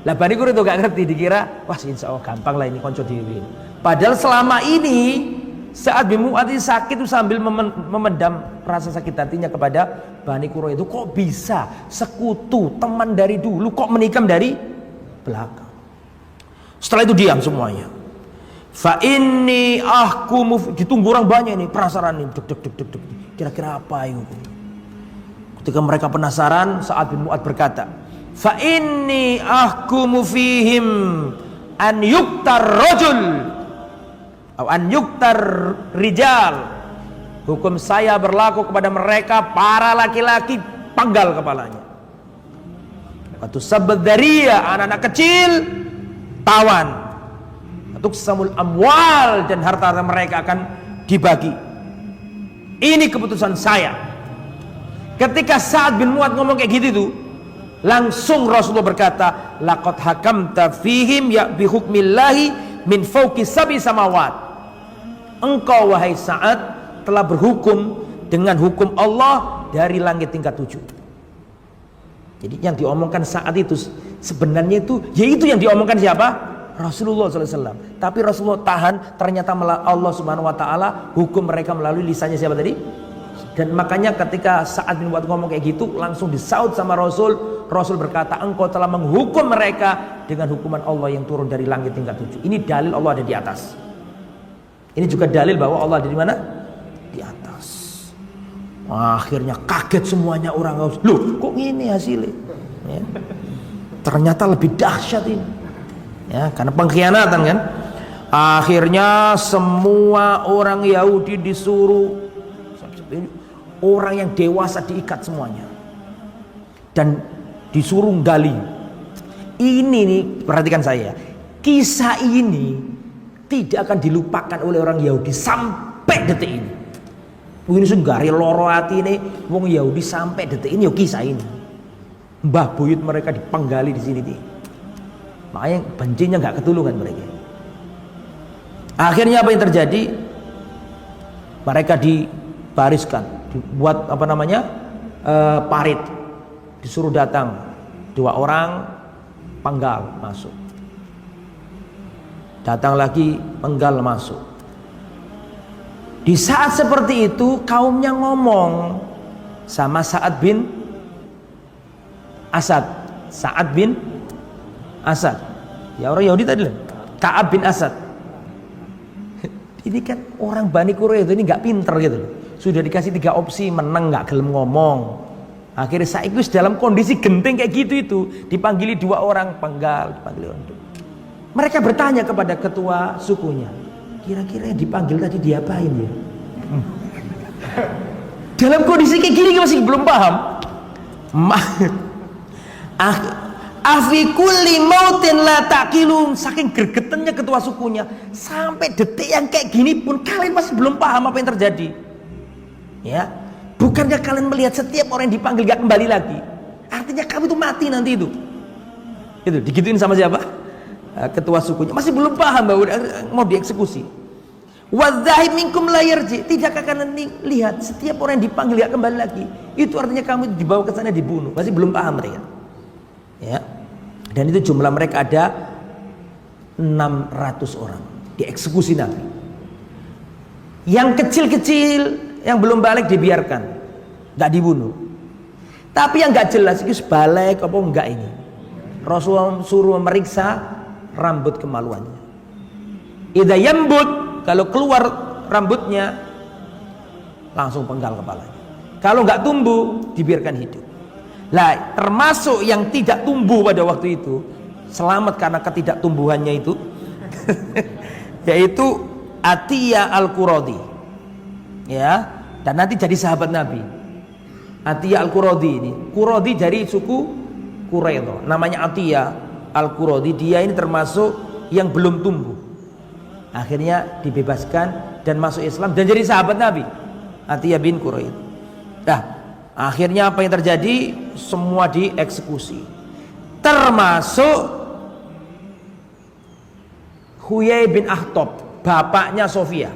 Lah Bani Quraidah gak ngerti, dikira wah insya Allah gampang lah ini konco dhewe. Padahal selama ini Sa'ad bin Mu'adz sakit itu sambil memendam rasa sakit hatinya kepada Bani Quraidah. Kok bisa sekutu teman dari dulu kok menikam dari belakang. Setelah itu diam semuanya. Fa inni ahkumu, ditunggu orang banyak ini, penasaran nih, deg. Kira-kira apa itu? Ketika mereka penasaran, Sa'ad bin Mu'adz berkata, fa inni ahkumu fihim an yuktar rajul atau an yuktar rijal. Hukum saya berlaku kepada mereka para laki-laki, penggal kepalanya. Waktu sabad daria, anak-anak kecil tawan. Untuk samul amwal, dan harta mereka akan dibagi. Ini keputusan saya. Ketika Sa'ad bin Mu'adz ngomong kayak gitu tuh, langsung Rasulullah berkata, laqad hakamta fihim ya bihukmillahi min fawqi sab'i samawat. Engkau wahai Sa'ad telah berhukum dengan hukum Allah dari langit tingkat 7. Jadi yang diomongkan Sa'ad itu sebenarnya itu yaitu yang diomongkan siapa? Rasulullah SAW. Tapi Rasulullah tahan, ternyata Allah Subhanahu Wa Taala hukum mereka melalui lisannya siapa tadi? Dan makanya ketika Sa'ad bin Mu'adz ngomong kayak gitu, langsung disaut sama Rasul. Rasul berkata, engkau telah menghukum mereka dengan hukuman Allah yang turun dari langit tingkat 7. Ini dalil Allah ada di atas. Ini juga dalil bahwa Allah ada di mana? Di atas. Akhirnya kaget semuanya orang. Loh, kok gini hasilnya? Ya. Ternyata lebih dahsyat ini. Ya, karena pengkhianatan kan. Akhirnya semua orang Yahudi disuruh, orang yang dewasa diikat semuanya dan disuruh gali. Ini nih, perhatikan saya, kisah ini tidak akan dilupakan oleh orang Yahudi sampai detik ini. Ini sunggari loro hati nih wong Yahudi sampai detik ini. Yo kisah ini mbah buyut mereka dipenggali di sini nih. Makanya bencinya nggak ketulungan mereka. Akhirnya apa yang terjadi? Mereka dibariskan, dibuat apa namanya parit, disuruh datang 2 orang penggal masuk, datang lagi penggal masuk. Di saat seperti itu kaumnya ngomong sama Sa'ad bin Asad. Sa'ad bin Asad, ya orang Yahudi tadi lah, Ka'ab bin Asad. Ini kan orang Bani Quraidah ini nggak pinter gitu loh. Sudah dikasih 3 opsi, menang nggak gelem ngomong. Akhirnya saya itu dalam kondisi genting kayak gitu itu, dipanggili 2 orang penggal, dipanggil orang. Mereka bertanya kepada ketua sukunya, kira-kira yang dipanggil tadi diapain ya? Dalam kondisi kayak gini masih belum paham. Afi kulli mautin la taqilun. Saking gregetannya ketua sukunya, sampai detik yang kayak gini pun kalian masih belum paham apa yang terjadi. Ya, bukannya kalian melihat setiap orang yang dipanggil gak kembali lagi? Artinya kamu itu mati nanti itu. Itu digituin sama siapa? Ketua sukunya masih belum paham bahwa mau dieksekusi. Wadzahib minkum la yarji. Tidakkah kalian lihat setiap orang yang dipanggil gak kembali lagi? Itu artinya kamu dibawa ke sana dibunuh. Masih belum paham mereka. Ya. Dan itu jumlah mereka ada 600 orang dieksekusi Nabi. Yang kecil-kecil yang belum balik dibiarkan, nggak dibunuh. Tapi yang nggak jelas itu balik apa enggak ini. Rasulullah suruh memeriksa rambut kemaluannya. Idza yambut, kalau keluar rambutnya langsung penggal kepalanya. Kalau nggak tumbuh dibiarkan hidup. Lah, termasuk yang tidak tumbuh pada waktu itu, selamat karena ketidaktumbuhannya itu, yaitu Atiyah Al-Quradi, ya, dan nanti jadi sahabat Nabi. Atiyah Al-Quradi ini, Quradi dari suku Quraidah, namanya Atiyah Al-Quradi. Dia ini termasuk yang belum tumbuh. Akhirnya dibebaskan dan masuk Islam dan jadi sahabat Nabi. Atiyah bin Quraidah. Nah, akhirnya apa yang terjadi? Semua dieksekusi, termasuk Huyai bin Akhtab, bapaknya Sofia,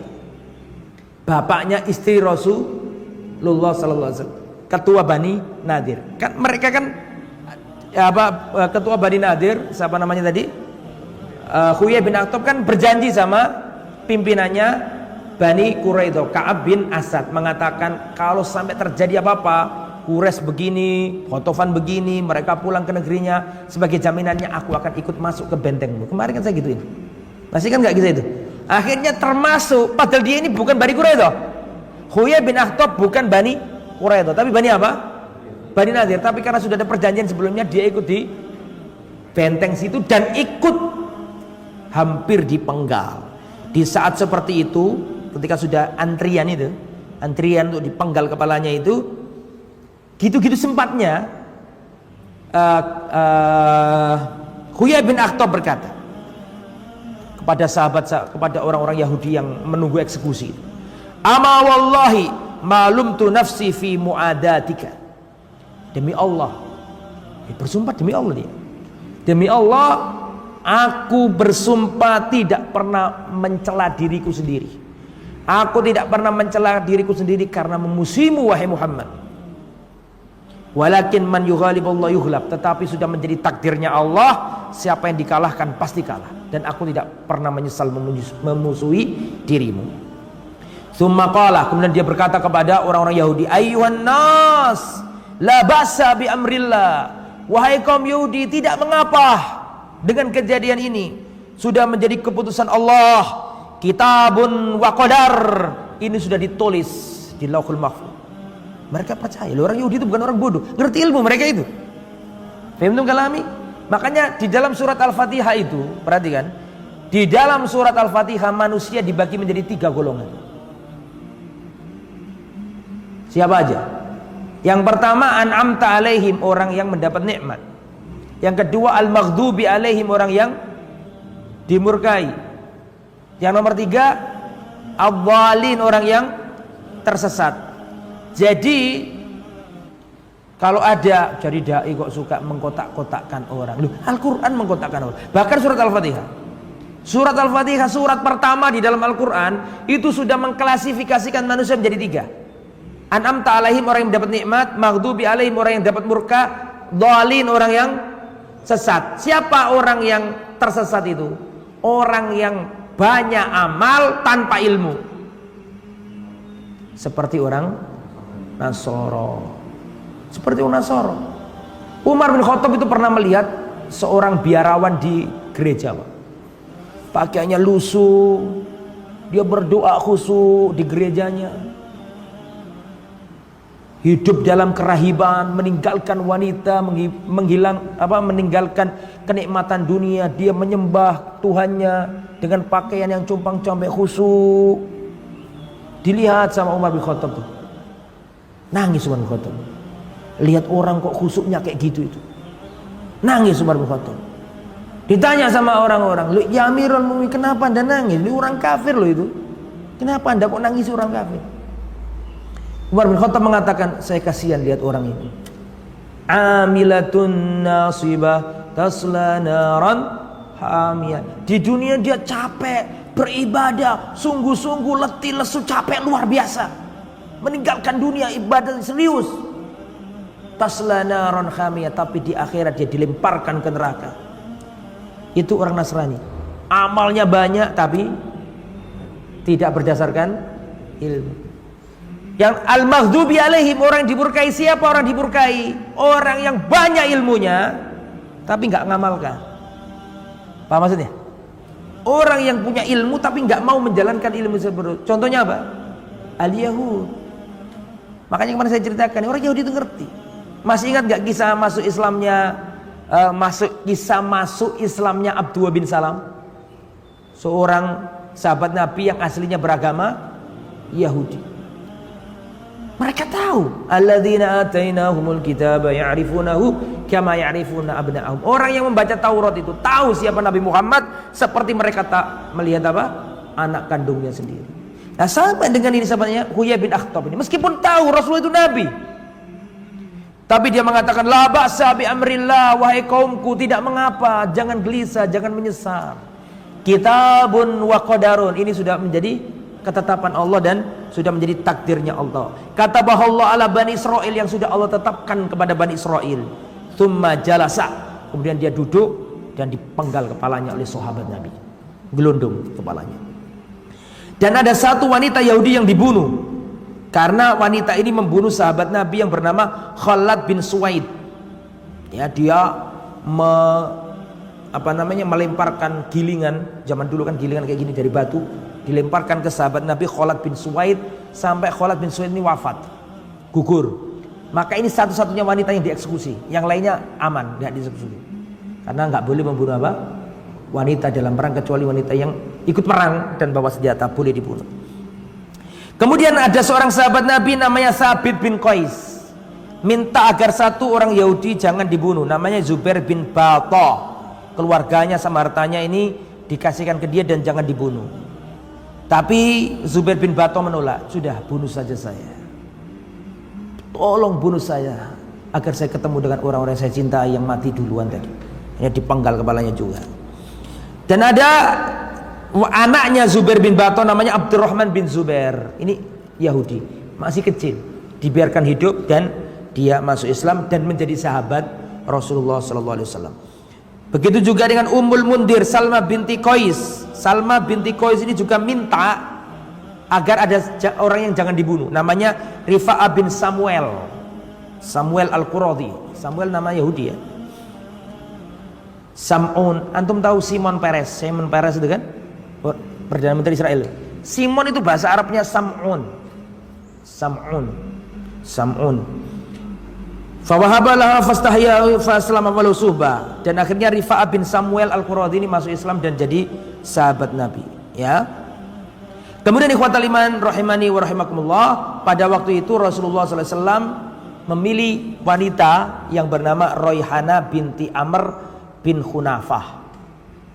bapaknya istri Rasulullah SAW, ketua Bani Nadir. Kan mereka kan ketua Bani Nadir, siapa namanya tadi? Huyai bin Akhtab kan berjanji sama pimpinannya Bani Quraidah, Ka'ab bin Asad, mengatakan kalau sampai terjadi apa-apa, Quraisy begini, Ghatafan begini, mereka pulang ke negerinya, sebagai jaminannya aku akan ikut masuk ke bentengmu. Kemarin kan saya gituin. Masih kan nggak gitu itu? Akhirnya termasuk, padahal dia ini bukan Bani Quraidah. Huyai bin Akhtab bukan Bani Quraidah, tapi Bani apa? Bani Nadir. Tapi karena sudah ada perjanjian sebelumnya, dia ikut di benteng situ dan ikut hampir dipenggal. Di saat seperti itu, ketika sudah antrian untuk dipenggal kepalanya itu, gitu-gitu sempatnya Huyai bin Akhtab berkata kepada kepada orang-orang Yahudi yang menunggu eksekusi, "Ama wallahi malumtu nafsi fi muadatika." Demi Allah, dia bersumpah demi Allah dia. Demi Allah, aku bersumpah tidak pernah mencela diriku sendiri. Aku tidak pernah mencela diriku sendiri karena memusuhimu wahai Muhammad. Walakin man yughaliballahu yughlab, tetapi sudah menjadi takdirnya Allah, siapa yang dikalahkan pasti kalah, dan aku tidak pernah menyesal memusuhi dirimu. Tsumma qala, kemudian dia berkata kepada orang-orang Yahudi, ayyuhan nas la ba'sa bi amrillah, wahai kaum Yahudi, tidak mengapa dengan kejadian ini, sudah menjadi keputusan Allah, kitabun wa qadar, ini sudah ditulis di Lauhul Mahfuz. Mereka percaya, orang Yahudi itu bukan orang bodoh, ngerti ilmu mereka itu. Fahimtum kalami? Makanya di dalam surat Al-Fatihah itu, perhatikan, di dalam surat Al-Fatihah manusia dibagi menjadi 3 golongan. Siapa aja? Yang pertama, an'amta alaihim, orang yang mendapat nikmat. Yang kedua, al-maghdubi alaihim, orang yang dimurkai. Yang nomor 3, ad-dhalin, orang yang tersesat. Jadi kalau ada dari dai kok suka mengkotak-kotakkan orang, loh, Al-Quran mengkotakkan orang. Bahkan surat Al-Fatihah, surat pertama di dalam Al-Quran itu sudah mengklasifikasikan manusia menjadi 3. An'amta alaihim, orang yang mendapat nikmat, maghdubi alaihim, orang yang dapat murka, dhalin, orang yang sesat. Siapa orang yang tersesat itu? Orang yang banyak amal tanpa ilmu, seperti orang Nasoro. Seperti orang Nasoro. Umar bin Khattab itu pernah melihat seorang biarawan di gereja, Pak. Pakaiannya lusuh, dia berdoa khusyuk di gerejanya, hidup dalam kerahiban, meninggalkan wanita, meninggalkan kenikmatan dunia, dia menyembah Tuhannya dengan pakaian yang compang-camping khusyuk. Dilihat sama Umar bin Khattab tuh, nangis Umar bin Khattab. Lihat orang kok khusyuknya kayak gitu itu, nangis Umar bin Khattab. Ditanya sama orang-orang, ya Amirul Mukminin, kenapa anda nangis? Ini orang kafir loh itu, kenapa anda kok nangis orang kafir? Umar bin Khattab mengatakan, saya kasihan lihat orang ini. Amilatun nasibah tasla naran hamiyah. Di dunia dia capek beribadah, sungguh-sungguh letih lesu, capek luar biasa, meninggalkan dunia ibadah serius. Tasla naran hamiyah, tapi di akhirat dia dilemparkan ke neraka. Itu orang Nasrani, amalnya banyak tapi tidak berdasarkan ilmu. Yang al-maghdubi alaihim, orang yang dimurkai. Siapa orang dimurkai? Orang yang banyak ilmunya tapi nggak ngamalkan. Paham maksudnya? Orang yang punya ilmu tapi nggak mau menjalankan ilmu tersebut. Contohnya apa? Al-Yahud. Makanya kemarin saya ceritakan, orang Yahudi itu ngerti. Masih ingat nggak kisah masuk Islamnya Abdullah bin Salam, seorang sahabat Nabi yang aslinya beragama Yahudi. Mereka tahu, alladzina atainahumul kitaba ya'rifunahu kama ya'rifuna abna'ahum. Orang yang membaca Taurat itu tahu siapa Nabi Muhammad seperti mereka tak melihat apa? Anak kandungnya sendiri. Nah, sama dengan ini sahabatnya Huyai bin Akhtab ini, meskipun tahu Rasulullah itu Nabi, tapi dia mengatakan, la ba'sa bi amrillah, wahai kaumku, tidak mengapa, jangan gelisah, jangan menyesal. Kitabun wa qadarun, ini sudah menjadi ketetapan Allah dan sudah menjadi takdirnya Allah. Kata bahwa Allah ala Bani Israel, yang sudah Allah tetapkan kepada Bani Israel. Thumma jalasa, kemudian dia duduk dan dipenggal kepalanya oleh sahabat Nabi, gelundung kepalanya. Dan ada satu wanita Yahudi yang dibunuh karena wanita ini membunuh sahabat Nabi yang bernama Khalad bin Suwaid. Ya, dia melemparkan gilingan, zaman dulu kan gilingan kayak gini dari batu, dilemparkan ke sahabat Nabi Khalad bin Suwaid sampai Khalad bin Suwaid ini wafat, gugur. Maka ini satu-satunya wanita yang dieksekusi, yang lainnya aman, tidak dieksekusi. Karena nggak boleh membunuh apa? Wanita dalam perang, kecuali wanita yang ikut perang dan bawa senjata boleh dibunuh. Kemudian ada seorang sahabat Nabi namanya Thabit bin Qais, minta agar satu orang Yahudi jangan dibunuh, namanya Zubair bin Battah. Keluarganya sama hartanya ini dikasihkan ke dia dan jangan dibunuh. Tapi Zubair bin Battah menolak, sudah bunuh saja saya, tolong bunuh saya agar saya ketemu dengan orang-orang yang saya cintai yang mati duluan tadi. Ya, dipenggal kepalanya juga. Dan ada anaknya Zubair bin Battah namanya Abdurrahman bin Zubair, ini Yahudi, masih kecil, dibiarkan hidup dan dia masuk Islam dan menjadi sahabat Rasulullah SAW. Begitu juga dengan Ummul Mundir Salma binti Qais. Salma binti Qais ini juga minta agar ada orang yang jangan dibunuh, namanya Rifa'ah bin Samuel Al-Quradi. Samuel nama Yahudi ya. Sam'un, antum tahu Simon Peres itu kan, Perdana Menteri Israel. Simon itu bahasa Arabnya Sam'un. Fawahabalaha fastahya faslama walau suhbah. Dan akhirnya Rifa'ah bin Samuel Al-Quradi ini masuk Islam dan jadi sahabat Nabi, ya. Kemudian ikhwatal iman rahimani wa rahimakumullah, pada waktu itu Rasulullah SAW memilih wanita yang bernama Royhana binti Amr bin Khunafah.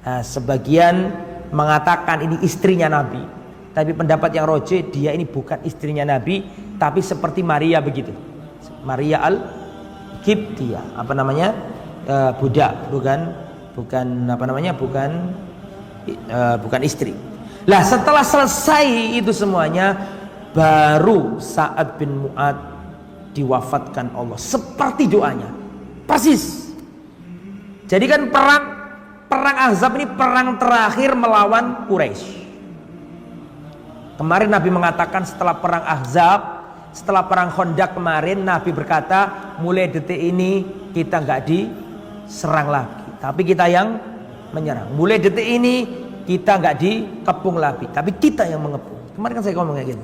Nah, sebagian mengatakan ini istrinya Nabi, tapi pendapat yang rojih dia ini bukan istrinya Nabi, tapi seperti Maria begitu, Maria al-Qibtiyah, budak, bukan istri. Lah setelah selesai itu semuanya, baru Sa'ad bin Mu'ad diwafatkan Allah seperti doanya, persis. Jadi kan perang Ahzab ini perang terakhir melawan Quraisy. Kemarin Nabi mengatakan setelah perang Ahzab, setelah perang Khandaq kemarin, Nabi berkata mulai detik ini kita nggak diserang lagi, tapi kita yang menyerang. Mulai detik ini kita nggak dikepung lagi, tapi kita yang mengepung. Kemarin kan saya ngomong kayak gini.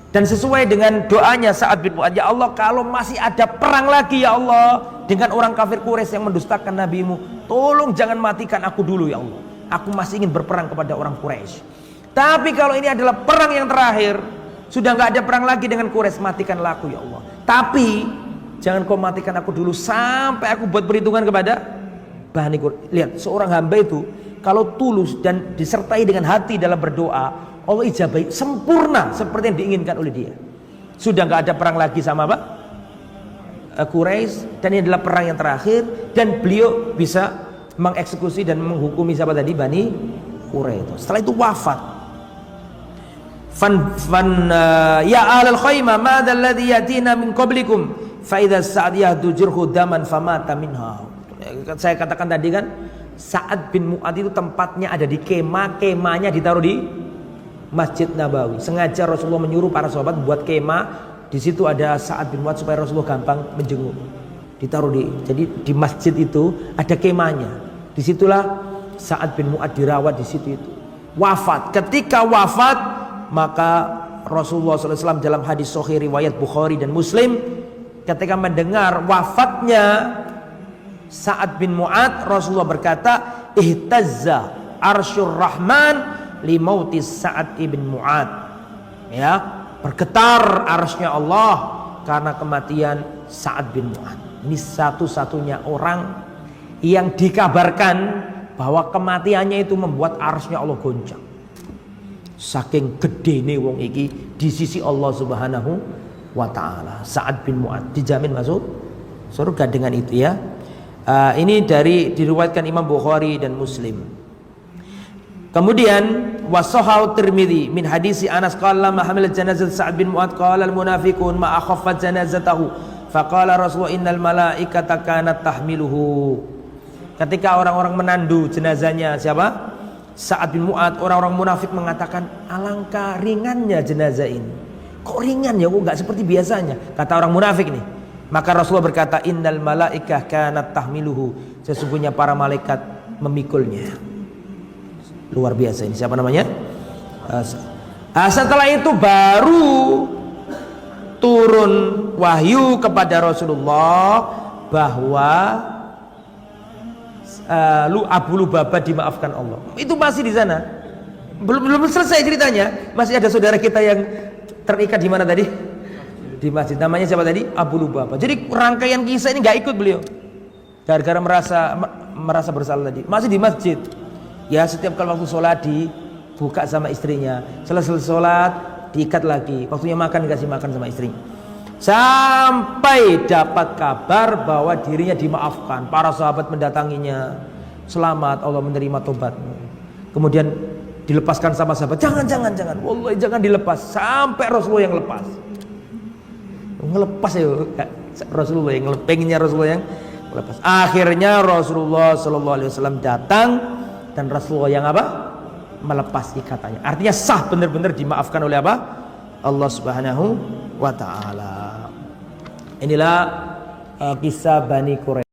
Dan sesuai dengan doanya Sa'ad bin Mu'adz, ya Allah, kalau masih ada perang lagi ya Allah dengan orang kafir Quraisy yang mendustakan nabimu, tolong jangan matikan aku dulu ya Allah. Aku masih ingin berperang kepada orang Quraisy. Tapi kalau ini adalah perang yang terakhir, sudah nggak ada perang lagi dengan Quraisy, matikanlah aku ya Allah. Tapi jangan kau matikan aku dulu sampai aku buat perhitungan kepada Bani Quraisy. Lihat, seorang hamba itu kalau tulus dan disertai dengan hati dalam berdoa, Allah ijabahi sempurna seperti yang diinginkan oleh dia. Sudah nggak ada perang lagi sama apa? Quraisy, dan ini adalah perang yang terakhir, dan beliau bisa mengeksekusi dan menghukumi siapa tadi? Bani Quraisy. Setelah itu wafat. Ya ahlal khaymah madza alladhi yatina min qablikum fa idza Sa'ad yahdu jirhu daman famata minha. Saya katakan tadi kan, Sa'ad bin Mu'adz itu tempatnya ada di kemah, kemahnya ditaruh di Masjid Nabawi. Sengaja Rasulullah menyuruh para sahabat buat kemah. Di situ ada Sa'ad bin Mu'adz supaya Rasulullah gampang menjenguk. Ditaruh jadi di masjid itu ada kemahnya. Disitulah Sa'ad bin Mu'adz dirawat di situ itu. Wafat. Ketika wafat, maka Rasulullah SAW dalam hadis sahih riwayat Bukhari dan Muslim, ketika mendengar wafatnya Sa'ad bin Mu'adz, Rasulullah berkata, ihtazza arsyur rahman limautis Sa'ad ibn Mu'adz. Ya, bergetar arsy-Nya Allah karena kematian Sa'ad bin Mu'adz. Ini satu-satunya orang yang dikabarkan bahwa kematiannya itu membuat arsy-Nya Allah goncang. Saking gedene wong iki di sisi Allah Subhanahu wa taala. Sa'ad bin Mu'adz dijamin masuk surga dengan itu ya. Ini diriwayatkan Imam Bukhari dan Muslim. Kemudian wasahau Tirmidzi min hadisi Anas qala ma hamilat janazat Sa'ad bin Mu'adz qala al munafiqun ma akhaffat janazatahu Faqala Rasulullah innal malaikata kanat tahmiluhu. Ketika orang-orang menandu jenazahnya siapa? Sa'ad bin Mu'adz, orang-orang munafik mengatakan, alangkah ringannya jenazah ini. Kok ringan ya, kok nggak seperti biasanya? Kata orang munafik nih. Maka Rasulullah berkata, innal malaikah kanat tahmiluhu. Sesungguhnya para malaikat memikulnya. Luar biasa ini. Siapa namanya? Setelah itu baru turun wahyu kepada Rasulullah bahwa Abu Lubabah dimaafkan Allah. Itu masih di sana. Belum selesai ceritanya. Masih ada saudara kita yang terikat di mana tadi? Di masjid. Namanya siapa tadi? Abu Lubabah. Jadi rangkaian kisah ini nggak ikut beliau. Gara-gara merasa bersalah tadi. Masih di masjid. Ya setiap kali waktu sholat dibuka sama istrinya. Selesai sholat diikat lagi. Waktunya makan dikasih makan sama istrinya. Sampai dapat kabar bahwa dirinya dimaafkan. Para sahabat mendatanginya. Selamat, Allah menerima tobatmu. Kemudian dilepaskan sama sahabat. Jangan. Wallahi jangan dilepas. Sampai Rasulullah yang lepas. Ngelepas ya Rasulullah yang pengennya Rasulullah yang lepas. Akhirnya Rasulullah SAW datang dan Rasulullah yang apa? Melepas ikatannya. Artinya sah, benar-benar dimaafkan oleh apa? Allah Subhanahu wa taala. Inilah kisah Bani Quraisy.